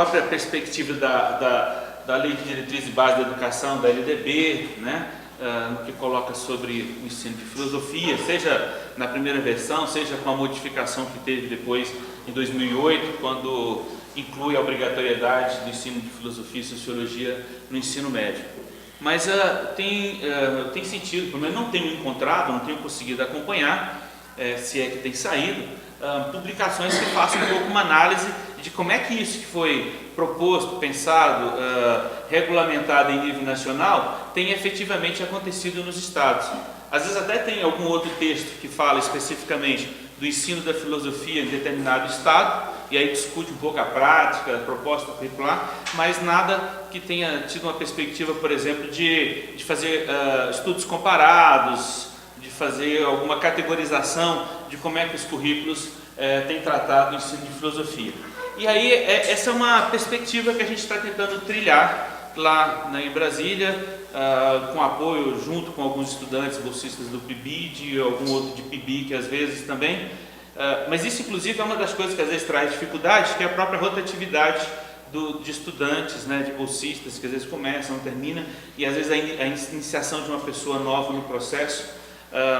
própria perspectiva da Lei de Diretriz e Base da Educação, da LDB, né? No que coloca sobre o ensino de filosofia, seja na primeira versão, seja com a modificação que teve depois em 2008, quando inclui a obrigatoriedade do ensino de filosofia e sociologia no ensino médio. Mas tem sentido, pelo menos não tenho encontrado, não tenho conseguido acompanhar, se é que tem saído, publicações que façam um pouco uma análise de como é que isso que foi proposto, pensado, regulamentado em nível nacional tem efetivamente acontecido nos estados. Às vezes até tem algum outro texto que fala especificamente do ensino da filosofia em determinado estado, e aí discute um pouco a prática, a proposta curricular, mas nada que tenha tido uma perspectiva, por exemplo, de fazer estudos comparados, de fazer alguma categorização de como é que os currículos têm tratado o ensino de filosofia. E aí essa é uma perspectiva que a gente está tentando trilhar lá em Brasília, com apoio junto com alguns estudantes bolsistas do PIBID e algum outro de PIBIC às vezes também. Mas isso inclusive é uma das coisas que às vezes traz dificuldade, que é a própria rotatividade de estudantes, né, de bolsistas, que às vezes começam, terminam, e às vezes a iniciação de uma pessoa nova no processo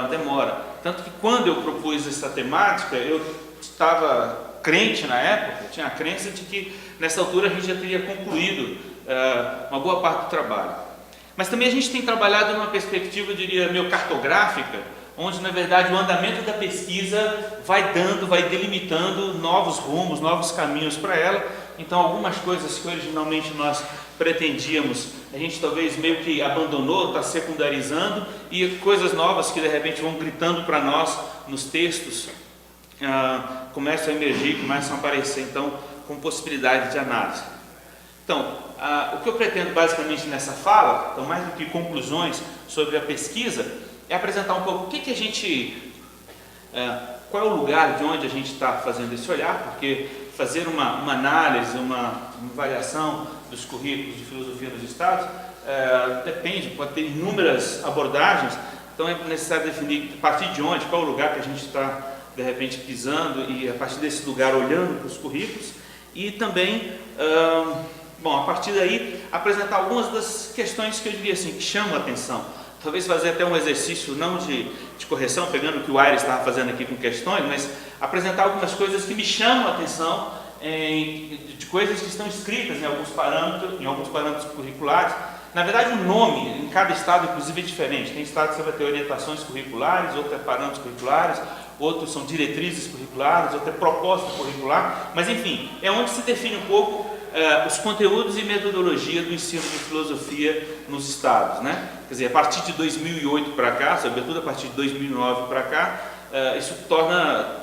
demora. Tanto que quando eu propus essa temática, eu estava crente na época, tinha a crença de que nessa altura a gente já teria concluído uma boa parte do trabalho. Mas também a gente tem trabalhado numa perspectiva, eu diria, meio cartográfica, onde na verdade o andamento da pesquisa vai delimitando novos rumos, novos caminhos para ela. Então algumas coisas que originalmente nós pretendíamos, a gente talvez meio que abandonou, está secundarizando, e coisas novas que de repente vão gritando para nós nos textos, começam a emergir, começam a aparecer então com possibilidade de análise. Então, o que eu pretendo basicamente nessa fala, então mais do que conclusões sobre a pesquisa, é apresentar um pouco o que a gente, qual é o lugar de onde a gente está fazendo esse olhar, porque fazer uma análise, uma avaliação dos currículos de filosofia nos estados depende, pode ter inúmeras abordagens, então é necessário definir a partir de onde, qual é o lugar que a gente está de repente pisando e a partir desse lugar olhando para os currículos e também, a partir daí apresentar algumas das questões que eu diria assim, que chamam a atenção. Talvez fazer até um exercício não de correção, pegando o que o Aires estava fazendo aqui com questões, mas apresentar algumas coisas que me chamam a atenção de coisas que estão escritas em alguns parâmetros curriculares. Na verdade, o nome em cada estado, inclusive, é diferente. Tem estado que você vai ter orientações curriculares, outro é parâmetros curriculares, outros são diretrizes curriculares, outro é proposta curricular, mas enfim, é onde se define um pouco os conteúdos e metodologia do ensino de filosofia nos estados, né? Quer dizer, a partir de 2008 para cá, sobretudo a partir de 2009 para cá, isso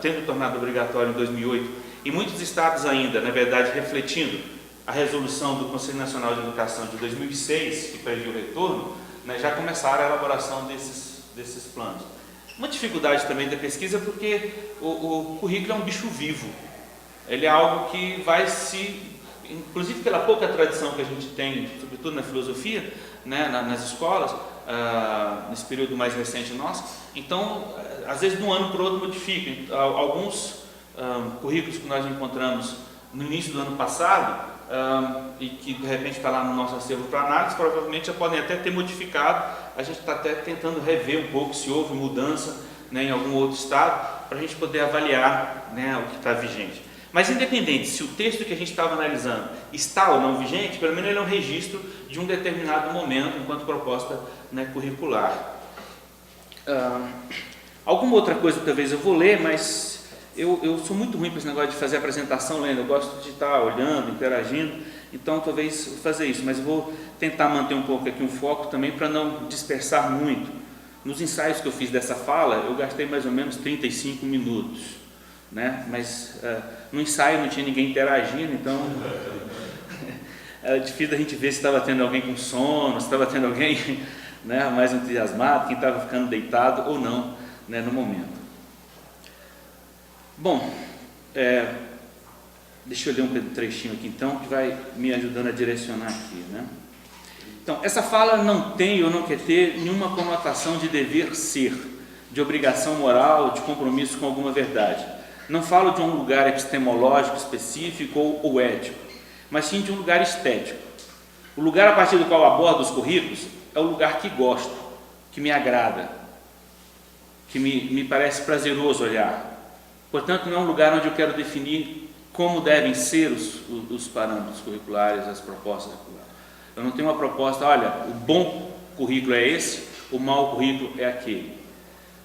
tendo tornado obrigatório em 2008, e muitos estados ainda, na verdade, refletindo a resolução do Conselho Nacional de Educação de 2006, que previu o retorno, né, já começaram a elaboração desses planos. Uma dificuldade também da pesquisa é porque o currículo é um bicho vivo, ele é algo que vai inclusive pela pouca tradição que a gente tem, sobretudo na filosofia, né, nas escolas, nesse período mais recente nosso, então, às vezes de um ano para o outro modifica. Alguns currículos que nós encontramos no início do ano passado, e que de repente está lá no nosso acervo para análise, provavelmente já podem até ter modificado. A gente está até tentando rever um pouco se houve mudança, né, em algum outro estado, para a gente poder avaliar, né, o que está vigente. Mas independente se o texto que a gente estava analisando está ou não vigente, pelo menos ele é um registro de um determinado momento enquanto proposta, né, curricular. Alguma outra coisa talvez eu vou ler, mas eu sou muito ruim para esse negócio de fazer apresentação lendo, eu gosto de estar olhando, interagindo, então talvez vou fazer isso, mas eu vou tentar manter um pouco aqui um foco também para não dispersar muito. Nos ensaios que eu fiz dessa fala, eu gastei mais ou menos 35 minutos, né? Mas no ensaio não tinha ninguém interagindo, então era difícil da gente ver se estava tendo alguém com sono, se estava tendo alguém, né, mais entusiasmado, quem estava ficando deitado ou não, né, no momento. Bom, deixa eu ler um trechinho aqui então, que vai me ajudando a direcionar aqui, né? Então, essa fala não tem ou não quer ter nenhuma conotação de dever ser, de obrigação moral, de compromisso com alguma verdade. Não falo de um lugar epistemológico específico ou ético, mas sim de um lugar estético. O lugar a partir do qual abordo os currículos é o lugar que gosto, que me agrada, que me parece prazeroso olhar. Portanto, não é um lugar onde eu quero definir como devem ser os parâmetros curriculares, as propostas curriculares. Eu não tenho uma proposta, olha, o bom currículo é esse, o mau currículo é aquele.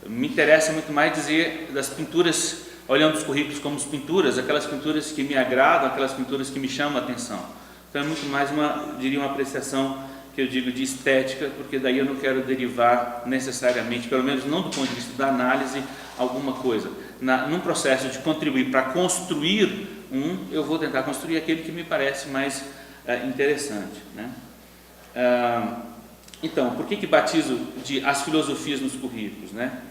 Me interessa muito mais dizer das pinturas, olhando os currículos como as pinturas, aquelas pinturas que me agradam, aquelas pinturas que me chamam a atenção. Então é muito mais uma apreciação que eu digo de estética, porque daí eu não quero derivar necessariamente, pelo menos não do ponto de vista da análise, alguma coisa. Num processo de contribuir para construir eu vou tentar construir aquele que me parece mais interessante, né? Então, por que batizo as filosofias nos currículos, né?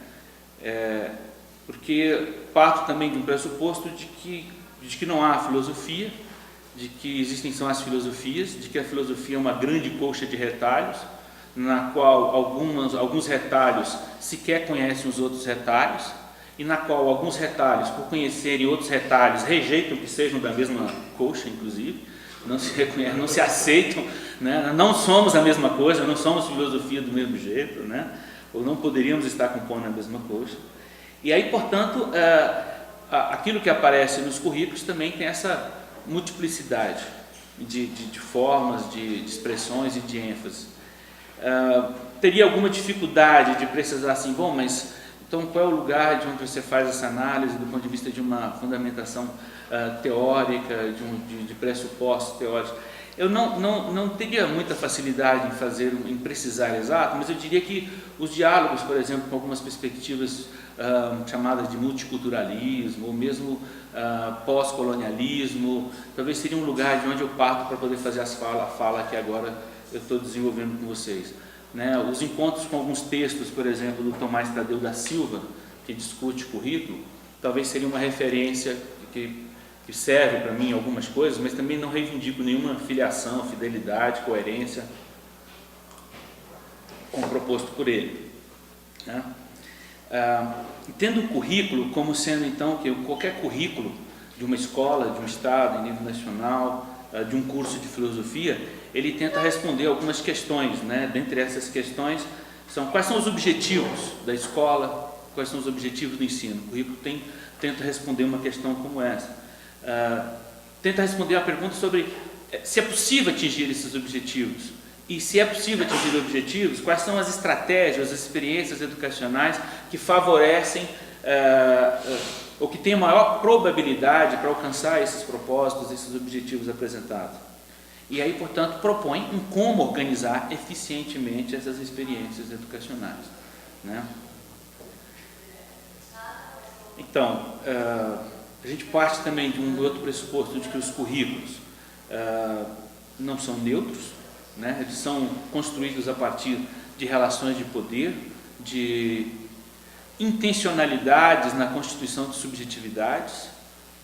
Porque parto também de um pressuposto de que não há filosofia, de que existem só as filosofias, de que a filosofia é uma grande colcha de retalhos, na qual alguns retalhos sequer conhecem os outros retalhos, e na qual alguns retalhos, por conhecerem outros retalhos, rejeitam que sejam da mesma colcha, inclusive, não se reconhecem, não se aceitam, né? Não somos a mesma coisa, não somos filosofia do mesmo jeito, né? Ou não poderíamos estar compondo a mesma colcha. E aí, portanto, aquilo que aparece nos currículos também tem essa multiplicidade de formas, de expressões e de ênfase. Teria alguma dificuldade de precisar assim, bom, mas então qual é o lugar de onde você faz essa análise do ponto de vista de uma fundamentação teórica, de pressupostos teóricos? Eu não teria muita facilidade em precisar exato, mas eu diria que os diálogos, por exemplo, com algumas perspectivas chamadas de multiculturalismo, ou mesmo pós-colonialismo, talvez seria um lugar de onde eu parto para poder fazer a fala que agora eu estou desenvolvendo com vocês. Né? Os encontros com alguns textos, por exemplo, do Tomás Tadeu da Silva, que discute currículo, talvez seria uma referência que serve para mim em algumas coisas, mas também não reivindico nenhuma filiação, fidelidade, coerência com o proposto por ele. Né? Entendo o currículo como sendo, então, que qualquer currículo de uma escola, de um estado, em nível nacional, de um curso de filosofia, ele tenta responder algumas questões, né? Dentre essas questões, quais são os objetivos da escola, quais são os objetivos do ensino. O currículo tenta responder uma questão como essa. Tenta responder a pergunta sobre se é possível atingir esses objetivos. E se é possível atingir objetivos, quais são as estratégias, as experiências educacionais que favorecem ou que têm maior probabilidade para alcançar esses propósitos, esses objetivos apresentados. E aí, portanto, propõe como organizar eficientemente essas experiências educacionais. Né? Então, a gente parte também de um outro pressuposto de que os currículos não são neutros, né? Eles são construídos a partir de relações de poder, de intencionalidades na constituição de subjetividades,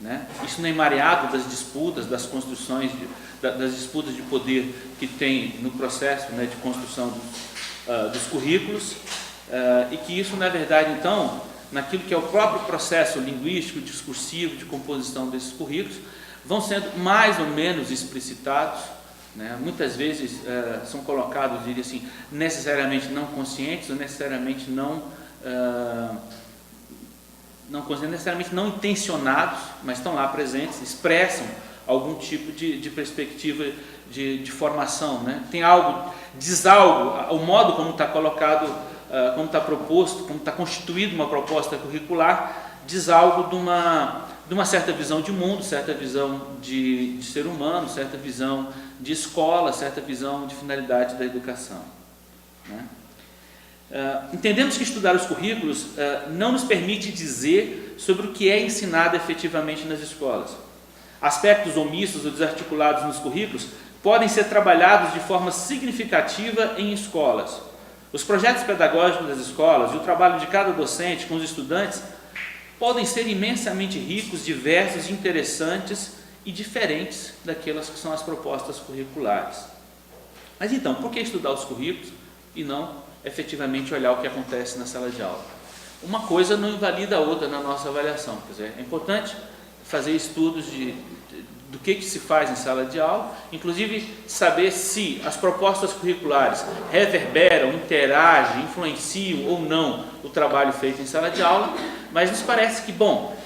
né? Isso não é mareado das disputas, das construções, das disputas de poder que tem no processo, né, de construção dos currículos, e que isso, na verdade, então, naquilo que é o próprio processo linguístico, discursivo, de composição desses currículos, vão sendo mais ou menos explicitados, né? Muitas vezes são colocados, diria assim, necessariamente não conscientes, ou necessariamente não necessariamente não intencionados, mas estão lá presentes, expressam algum tipo de perspectiva de formação, né? Tem algo, diz algo, o modo como está colocado, como está proposto, como está constituída uma proposta curricular, diz algo de uma certa visão de mundo, certa visão de ser humano, certa visão de escola, certa visão de finalidade da educação. Né? Entendemos que estudar os currículos não nos permite dizer sobre o que é ensinado efetivamente nas escolas. Aspectos omissos ou desarticulados nos currículos podem ser trabalhados de forma significativa em escolas. Os projetos pedagógicos das escolas e o trabalho de cada docente com os estudantes podem ser imensamente ricos, diversos, interessantes e diferentes daquelas que são as propostas curriculares. Mas então, por que estudar os currículos e não efetivamente olhar o que acontece na sala de aula? Uma coisa não invalida a outra na nossa avaliação. Quer dizer, é importante fazer estudos do que se faz em sala de aula, inclusive saber se as propostas curriculares reverberam, interagem, influenciam ou não o trabalho feito em sala de aula, mas nos parece que, bom,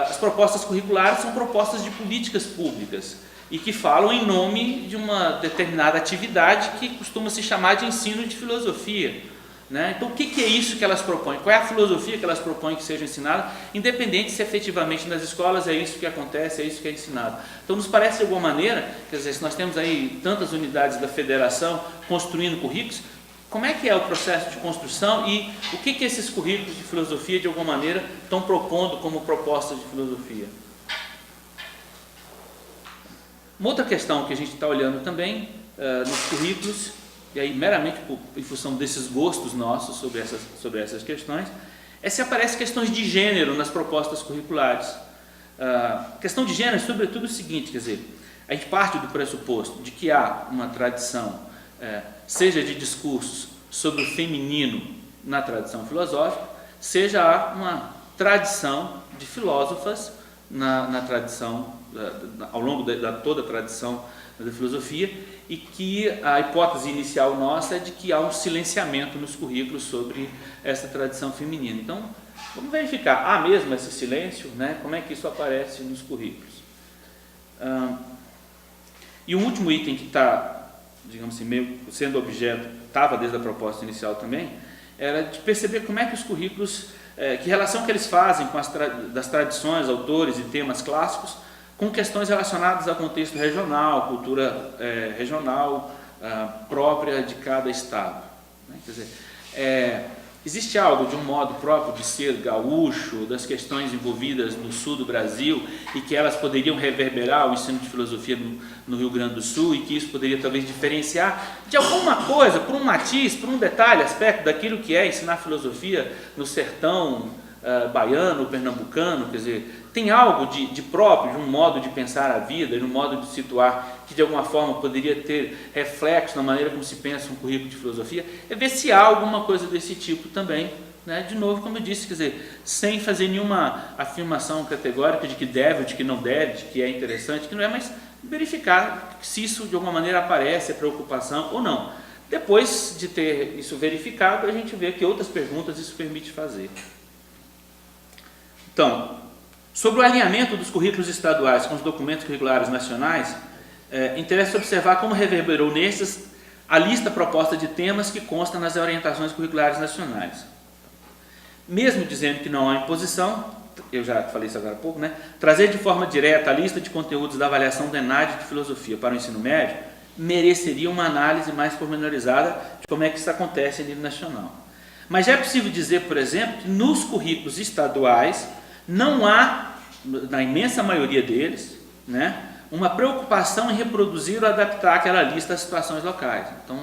as propostas curriculares são propostas de políticas públicas e que falam em nome de uma determinada atividade que costuma se chamar de ensino de filosofia. Né? Então, o que é isso que elas propõem? Qual é a filosofia que elas propõem que seja ensinada, independente se efetivamente nas escolas é isso que acontece, é isso que é ensinado. Então, nos parece de alguma maneira, quer dizer, se nós temos aí tantas unidades da federação construindo currículos, como é que é o processo de construção e o que esses currículos de filosofia, de alguma maneira, estão propondo como propostas de filosofia? Uma outra questão que a gente está olhando também nos currículos, e aí meramente em função desses gostos nossos sobre essas questões, é se aparecem questões de gênero nas propostas curriculares. A questão de gênero é sobretudo o seguinte, quer dizer, a gente parte do pressuposto de que há uma tradição, seja de discursos sobre o feminino na tradição filosófica, seja há uma tradição de filósofas na tradição, ao longo da toda a tradição da filosofia, e que a hipótese inicial nossa é de que há um silenciamento nos currículos sobre essa tradição feminina. Então, vamos verificar, há mesmo esse silêncio, né? Como é que isso aparece nos currículos? E o último item que está, digamos assim, meio sendo objeto, estava desde a proposta inicial também, era de perceber como é que os currículos, que relação que eles fazem com das tradições, autores e temas clássicos, com questões relacionadas ao contexto regional, cultura regional própria de cada estado. Né? Quer dizer, existe algo de um modo próprio de ser gaúcho, das questões envolvidas no sul do Brasil, e que elas poderiam reverberar o ensino de filosofia no Rio Grande do Sul, e que isso poderia talvez diferenciar de alguma coisa, por um matiz, por um detalhe, aspecto daquilo que é ensinar filosofia no sertão baiano, pernambucano. Quer dizer, tem algo de próprio, de um modo de pensar a vida, de um modo de situar, que de alguma forma poderia ter reflexo na maneira como se pensa um currículo de filosofia, é ver se há alguma coisa desse tipo também, né? De novo, como eu disse, quer dizer, sem fazer nenhuma afirmação categórica de que deve ou de que não deve, de que é interessante, de que não é, mas verificar se isso de alguma maneira aparece, é preocupação ou não. Depois de ter isso verificado, a gente vê que outras perguntas isso permite fazer. Então, sobre o alinhamento dos currículos estaduais com os documentos curriculares nacionais, interessa observar como reverberou nesses a lista proposta de temas que consta nas orientações curriculares nacionais. Mesmo dizendo que não há imposição, eu já falei isso agora há pouco, né? Trazer de forma direta a lista de conteúdos da avaliação da ENAD de filosofia para o ensino médio mereceria uma análise mais pormenorizada de como é que isso acontece a nível nacional. Mas já é possível dizer, por exemplo, que nos currículos estaduais não há, na imensa maioria deles, né, uma preocupação em reproduzir ou adaptar aquela lista às situações locais. Então,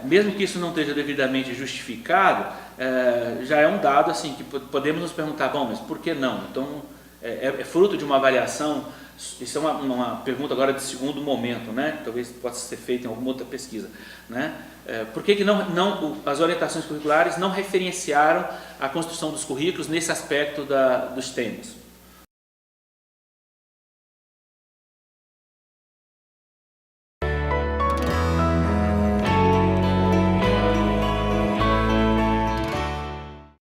mesmo que isso não esteja devidamente justificado, já é um dado assim, que podemos nos perguntar, bom, mas por que não? Então, é fruto de uma avaliação. Isso é uma pergunta agora de segundo momento, né? Talvez possa ser feita em alguma outra pesquisa, né? Por que as orientações curriculares não referenciaram a construção dos currículos nesse aspecto dos temas?